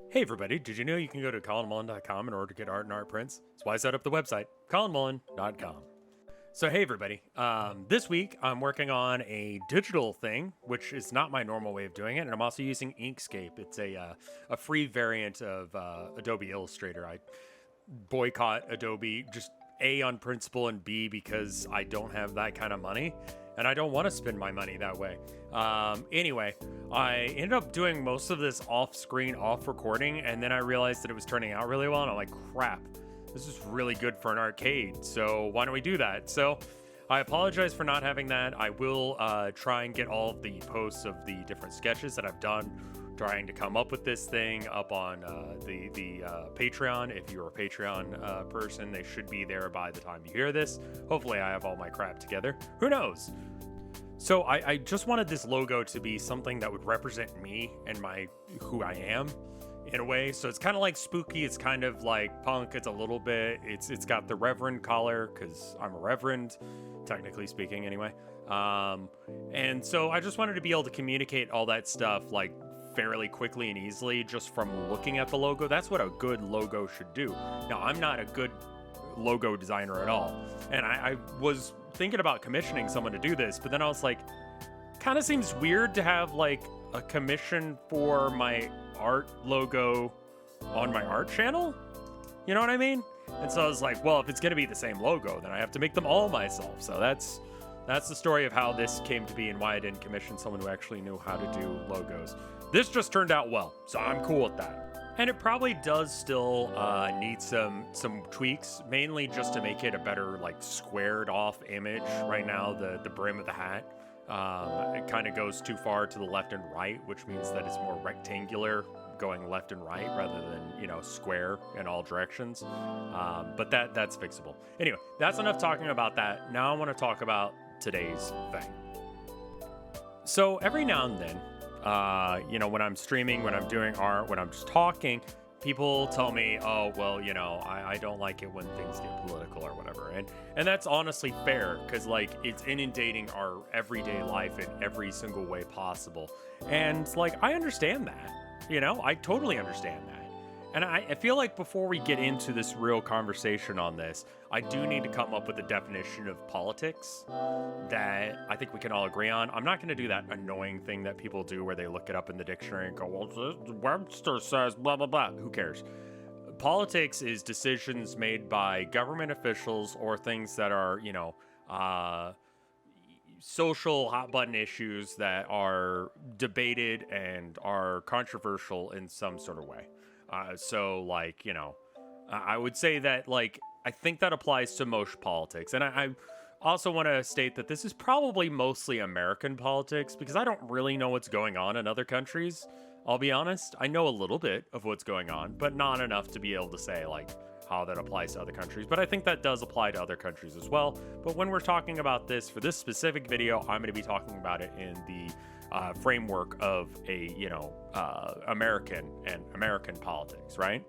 Hey everybody, did you know you can go to colinmullen.com in order to get art and art prints? That's why I set up the website, colinmullen.com. So hey everybody, this week I'm working on a digital thing, which is not my normal way of doing it, and I'm also using Inkscape. It's a free variant of Adobe Illustrator. I boycott Adobe, just A, on principle, and B, because I don't have that kind of money and I don't want to spend my money that way. Anyway, I ended up doing most of this off screen, off recording, and then I realized that it was turning out really well, and I'm like, crap, this is really good for an arcade, so why don't we do that? So I apologize for not having that. I will try and get all of the posts of the different sketches that I've done trying to come up with this thing up on the Patreon. If you're a Patreon person, they should be there by the time you hear this. Hopefully I have all my crap together. Who knows? So I just wanted this logo to be something that would represent me and who I am in a way. So it's kind of like spooky. It's kind of like punk. It's a little bit, it's got the reverend collar because I'm a reverend, technically speaking anyway. And so I just wanted to be able to communicate all that stuff like fairly quickly and easily just from looking at the logo. That's what a good logo should do. Now, I'm not a good logo designer at all, and I was thinking about commissioning someone to do this, but then I was like, kind of seems weird to have like a commission for my art logo on my art channel. You know what I mean? And so I was like, well, if it's going to be the same logo, then I have to make them all myself. So that's the story of how this came to be and why I didn't commission someone who actually knew how to do logos. This just turned out well, so I'm cool with that. And it probably does still need some tweaks, mainly just to make it a better like squared off image. Right now, the brim of the hat, it kind of goes too far to the left and right, which means that it's more rectangular going left and right rather than, square in all directions. But that's fixable. Anyway, that's enough talking about that. Now I want to talk about today's thing. So every now and then, when I'm streaming, when I'm doing art, when I'm just talking, people tell me, oh, well, I don't like it when things get political or whatever. And that's honestly fair because, like, it's inundating our everyday life in every single way possible. And, like, I understand that. I totally understand that. And I feel like before we get into this real conversation on this, I do need to come up with a definition of politics that I think we can all agree on. I'm not going to do that annoying thing that people do where they look it up in the dictionary and go, well, Webster says blah, blah, blah. Who cares? Politics is decisions made by government officials or things that are, social hot button issues that are debated and are controversial in some sort of way. I would say that, like, I think that applies to most politics. And I also want to state that this is probably mostly American politics because I don't really know what's going on in other countries. I'll be honest. I know a little bit of what's going on, but not enough to be able to say, like, how that applies to other countries. But I think that does apply to other countries as well. But when we're talking about this, for this specific video, I'm going to be talking about it in the framework of American politics, right?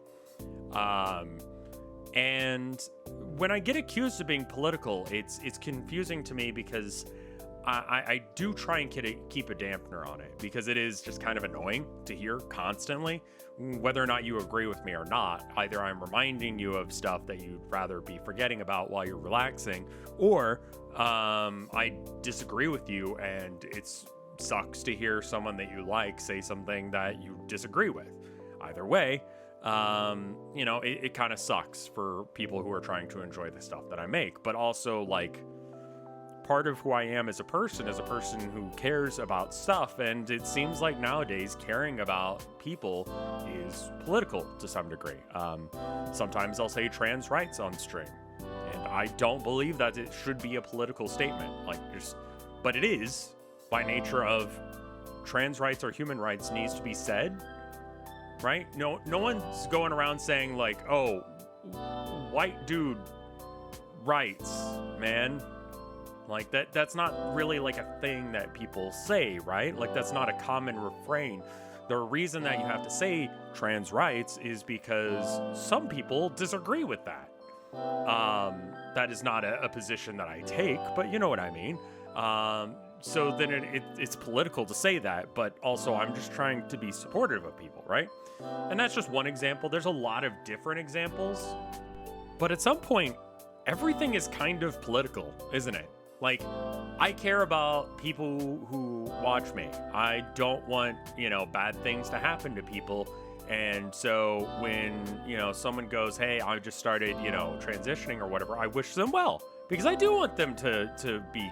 And when I get accused of being political, it's confusing to me because I do try and keep a dampener on it because it is just kind of annoying to hear constantly, whether or not you agree with me or not. Either I'm reminding you of stuff that you'd rather be forgetting about while you're relaxing, or I disagree with you and it's sucks to hear someone that you like say something that you disagree with. Either way, it kind of sucks for people who are trying to enjoy the stuff that I make, but also, like, part of who I am as a person who cares about stuff, and it seems like nowadays caring about people is political to some degree. Sometimes I'll say trans rights on stream, and I don't believe that it should be a political statement, but it is. By nature of trans rights or human rights needs to be said, right? No one's going around saying like, oh, white dude rights, man. Like that's not really like a thing that people say, right? Like that's not a common refrain. The reason that you have to say trans rights is because some people disagree with that. That is not a position that I take, but you know what I mean. so then it's political to say that, but also I'm just trying to be supportive of people, right? And that's just one example. There's a lot of different examples, but at some point, everything is kind of political, isn't it? Like, I care about people who watch me. I don't want, bad things to happen to people. And so when, someone goes, hey, I just started, transitioning or whatever, I wish them well, because I do want them to be,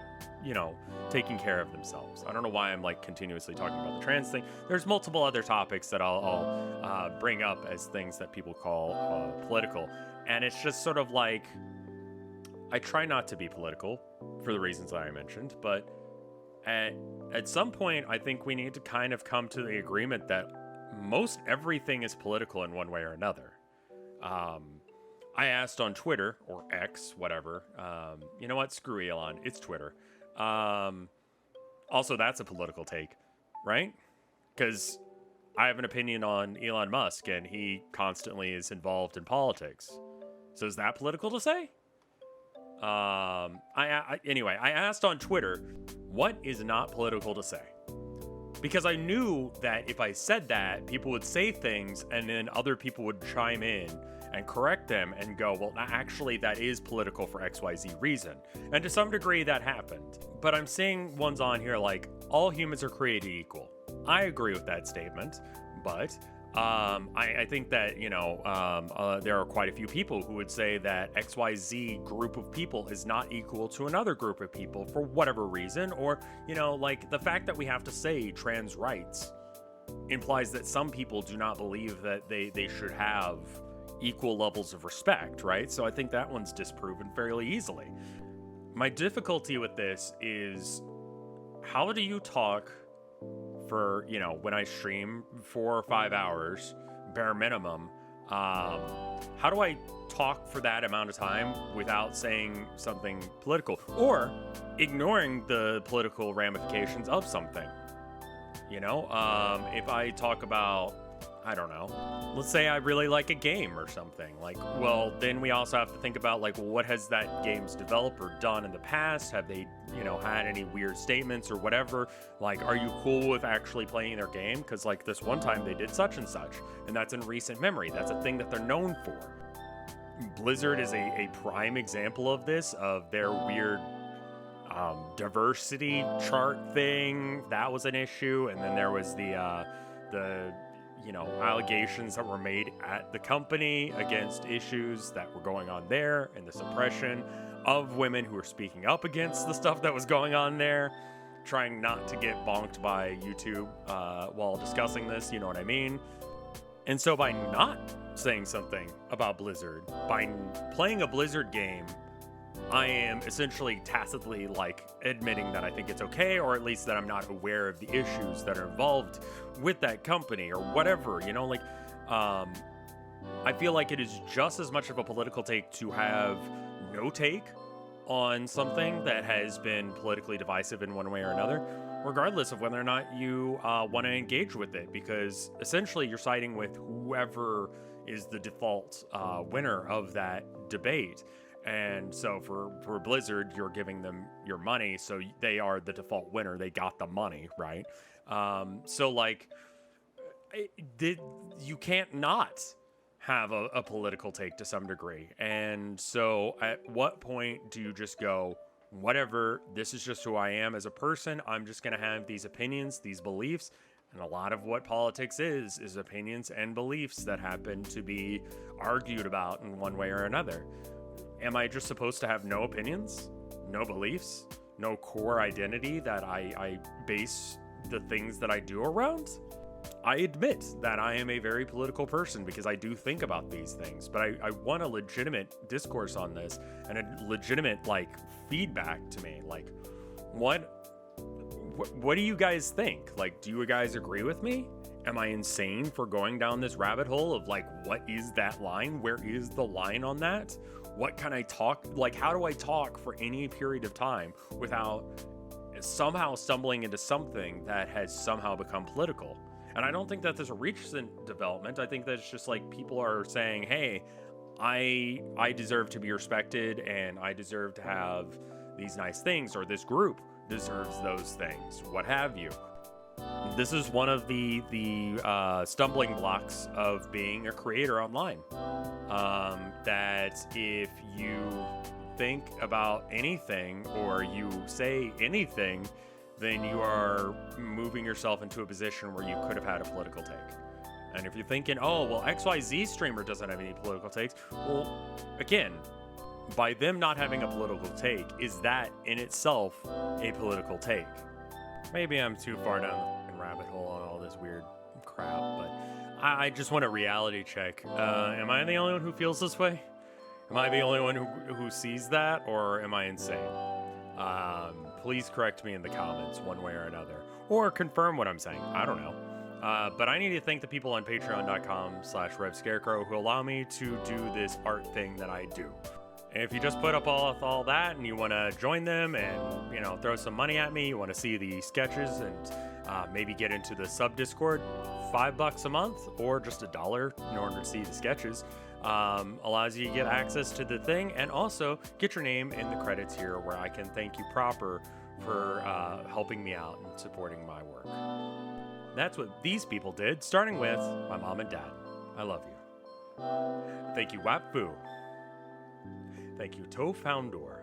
taking care of themselves. I don't know why I'm like continuously talking about the trans thing. There's multiple other topics that I'll bring up as things that people call political. And it's just sort of like, I try not to be political for the reasons I mentioned, but at some point, I think we need to kind of come to the agreement that most everything is political in one way or another. I asked on Twitter, or X, whatever. You know what? Screw Elon. It's Twitter. Also, that's a political take, right? Because I have an opinion on Elon Musk, and he constantly is involved in politics. So is that political to say? Anyway, I asked on Twitter, what is not political to say? Because I knew that if I said that, people would say things and then other people would chime in and correct them and go, well, actually, that is political for XYZ reason. And to some degree, that happened. But I'm seeing ones on here like, all humans are created equal. I agree with that statement, but I think that, there are quite a few people who would say that XYZ group of people is not equal to another group of people for whatever reason, or, like the fact that we have to say trans rights implies that some people do not believe that they should have equal levels of respect, right? So I think that one's disproven fairly easily. My difficulty with this is, how do you talk for, when I stream 4 or 5 hours, bare minimum, how do I talk for that amount of time without saying something political or ignoring the political ramifications of something? If I talk about, I don't know, let's say I really like a game or something, like, well, then we also have to think about, like, what has that game's developer done in the past? Have they, had any weird statements or whatever? Like, are you cool with actually playing their game? Because, like, this one time they did such and such, and that's in recent memory. That's a thing that they're known for. Blizzard is a prime example of this, of their weird diversity chart thing. That was an issue. And then there was the allegations that were made at the company against issues that were going on there, and the suppression of women who were speaking up against the stuff that was going on there, trying not to get bonked by YouTube while discussing this, you know what I mean? And so by not saying something about Blizzard, by playing a Blizzard game, I am essentially tacitly, like, admitting that I think it's okay, or at least that I'm not aware of the issues that are involved with that company or whatever, I feel like it is just as much of a political take to have no take on something that has been politically divisive in one way or another, regardless of whether or not you want to engage with it, because essentially you're siding with whoever is the default winner of that debate. And so for Blizzard, you're giving them your money, so they are the default winner. They got the money, right? So, like, you can't not have a political take to some degree. And so at what point do you just go, whatever, this is just who I am as a person. I'm just going to have these opinions, these beliefs. And a lot of what politics is opinions and beliefs that happen to be argued about in one way or another. Am I just supposed to have no opinions, no beliefs, no core identity that I base the things that I do around? I admit that I am a very political person because I do think about these things, but I want a legitimate discourse on this and a legitimate, like, feedback to me. Like, what do you guys think? Like, do you guys agree with me? Am I insane for going down this rabbit hole of, like, what is that line? Where is the line on that? What can I talk? Like, how do I talk for any period of time without somehow stumbling into something that has somehow become political? And I don't think that there's a recent development. I think that it's just like people are saying, hey, I deserve to be respected and I deserve to have these nice things, or this group deserves those things, what have you. This is one of the stumbling blocks of being a creator online. That if you think about anything or you say anything, then you are moving yourself into a position where you could have had a political take. And if you're thinking, oh, well, XYZ streamer doesn't have any political takes, well, again, by them not having a political take, is that in itself a political take? Maybe I'm too far down the rabbit hole on all this weird crap, but I just want a reality check. Am I the only one who feels this way? Am I the only one who sees that, or am I insane? Please correct me in the comments one way or another, or confirm what I'm saying. I don't know. But I need to thank the people on patreon.com/RevScarecrow who allow me to do this art thing that I do. If you just put up all that and you want to join them and, you know, throw some money at me, you want to see the sketches and maybe get into the sub Discord, $5 a month or just $1 in order to see the sketches, allows you to get access to the thing and also get your name in the credits here where I can thank you proper for helping me out and supporting my work. That's what these people did, starting with my mom and dad. I love you. Thank you, Wapfu. Thank you, Toe Foundor.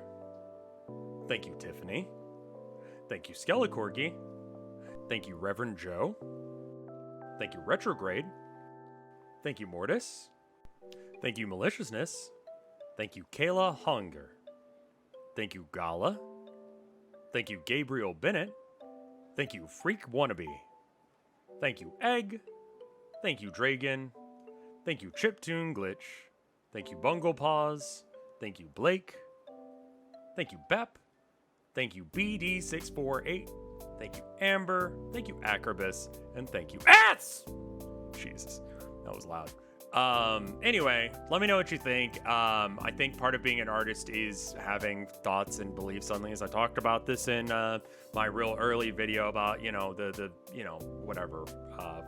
Thank you, Tiffany. Thank you, Skelecorgi. Thank you, Reverend Joe. Thank you, Retrograde. Thank you, Mortis. Thank you, Maliciousness. Thank you, Kayla Hunger. Thank you, Gala. Thank you, Gabriel Bennett. Thank you, Freak Wannabe. Thank you, Egg. Thank you, Dragon. Thank you, Chiptune Glitch. Thank you, Bungle Paws. Thank you, Blake. Thank you, Bep. Thank you, BD648. Thank you, Amber. Thank you, Acrobus. And thank you, Ats! Jesus, that was loud. Anyway, let me know what you think. I think part of being an artist is having thoughts and beliefs on things. I talked about this in my real early video about, you know, the you know, whatever,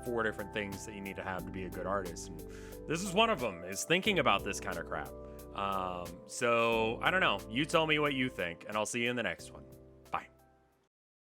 4 different things that you need to have to be a good artist. And this is one of them, is thinking about this kind of crap. So I don't know. You tell me what you think, and I'll see you in the next one.